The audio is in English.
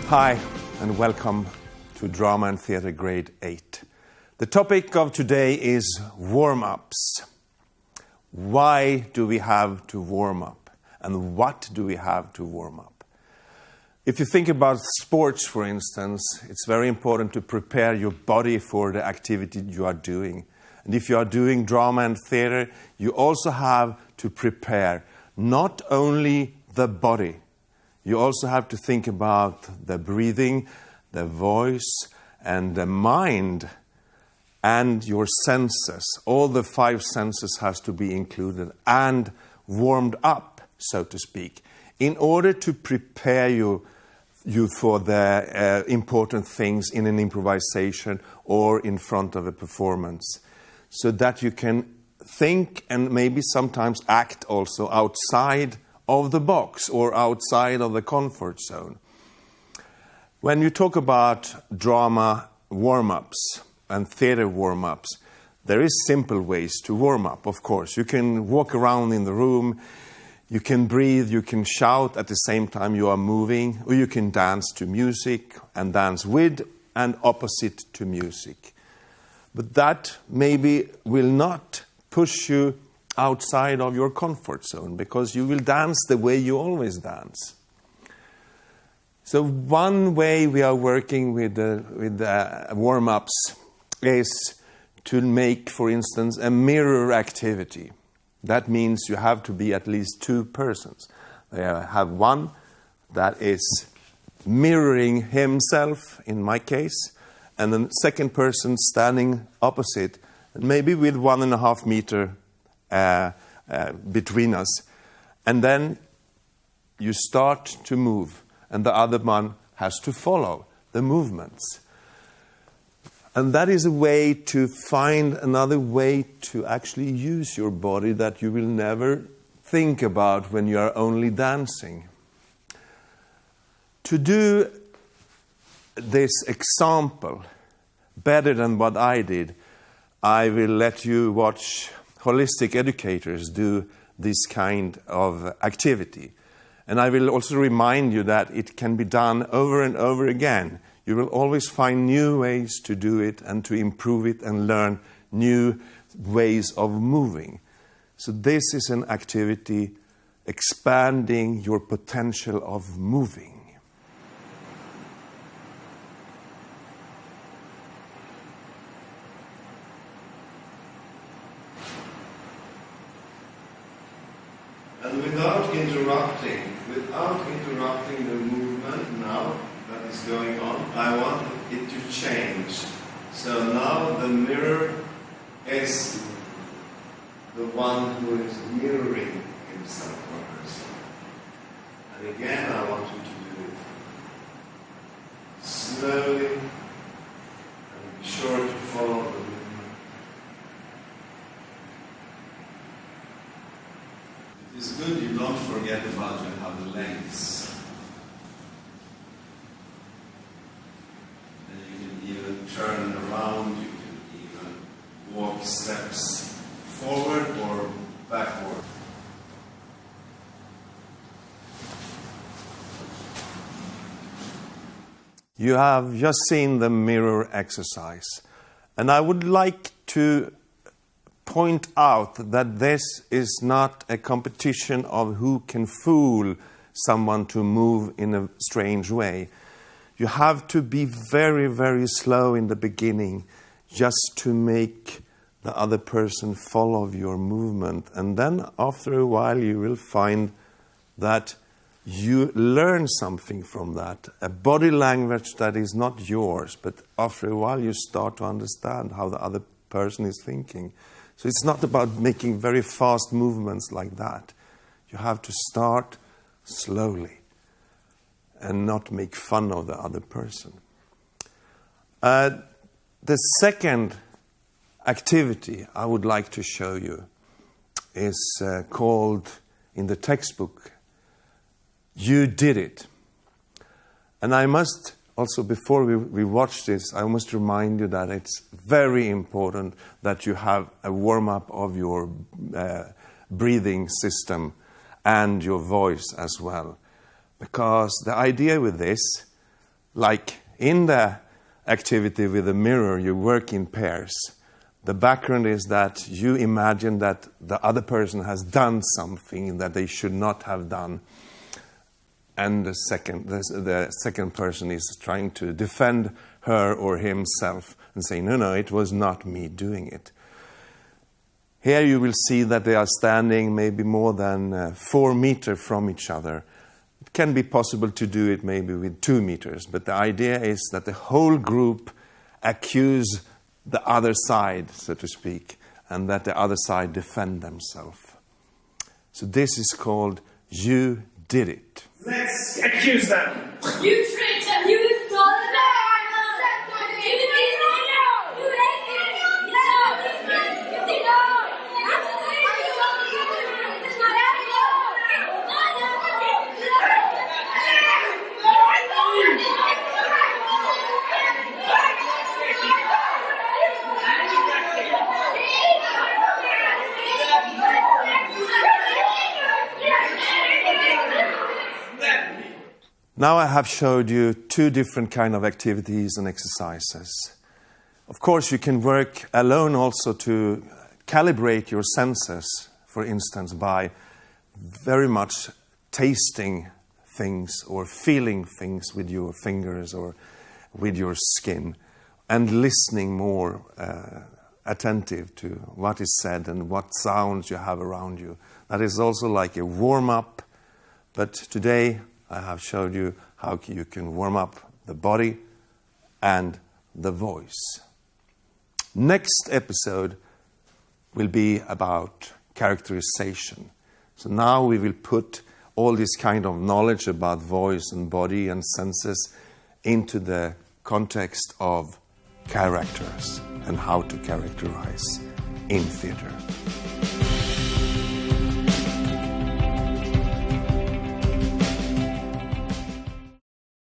Hi, and welcome to Drama and Theatre Grade 8. The topic of today is warm-ups. Why do we have to warm up? And what do we have to warm up? If you think about sports, for instance, it's very important to prepare your body for the activity you are doing. And if you are doing drama and theatre, you also have to prepare not only the body. You also have to think about the breathing, the voice, and the mind, and your senses. All the 5 senses has to be included and warmed up, so to speak, in order to prepare you for the important things in an improvisation or in front of a performance, so that you can think and maybe sometimes act also outside of the box or outside of the comfort zone. When you talk about drama warm-ups and theatre warm-ups, there is simple ways to warm up, of course. You can walk around in the room, you can breathe, you can shout at the same time you are moving, or you can dance to music and dance with and opposite to music. But that maybe will not push you outside of your comfort zone, because you will dance the way you always dance. So one way we are working with warm-ups is to make, for instance, a mirror activity. That means you have to be at least 2 persons. They have one that is mirroring himself, in my case, and the second person standing opposite, and maybe with 1.5 meter between us. And then you start to move, and the other one has to follow the movements. And that is a way to find another way to actually use your body that you will never think about when you are only dancing. To do this example better than what I did, I will let you watch holistic educators do this kind of activity. And I will also remind you that it can be done over and over again. You will always find new ways to do it and to improve it and learn new ways of moving. So this is an activity expanding your potential of moving. And without interrupting the movement now that is going on, I want it to change. So now the mirror is the one who is mirroring himself or herself. And again, I want you to do it slowly and be sure to follow the movement. It's good you don't forget about you have the legs. And you can even turn around, you can even walk steps forward or backward. You have just seen the mirror exercise, and I would like to point out that this is not a competition of who can fool someone to move in a strange way. You have to be very, very slow in the beginning just to make the other person follow your movement. And then after a while you will find that you learn something from that. A body language that is not yours, but after a while you start to understand how the other person is thinking. So it's not about making very fast movements like that. You have to start slowly and not make fun of the other person. The second activity I would like to show you is called, in the textbook, You Did It. And I must also, before we watch this, I must remind you that it's very important that you have a warm-up of your breathing system and your voice as well. Because the idea with this like in the activity with the mirror, you work in pairs. The background is that you imagine that the other person has done something that they should not have done. And the second person is trying to defend her or himself and say, no, it was not me doing it. Here you will see that they are standing maybe more than 4 meters from each other. It can be possible to do it maybe with 2 meters, but the idea is that the whole group accuse the other side, so to speak, and that the other side defend themselves. So this is called You Did It. Let's accuse them. You tricked them. You stole them. You did it. You ate it. You did it. Now I have showed you 2 different kind of activities and exercises. Of course, you can work alone also to calibrate your senses, for instance, by very much tasting things or feeling things with your fingers or with your skin, and listening more attentive to what is said and what sounds you have around you. That is also like a warm-up, but today I have showed you how you can warm up the body and the voice. Next episode will be about characterization. So now we will put all this kind of knowledge about voice and body and senses into the context of characters and how to characterize in theater.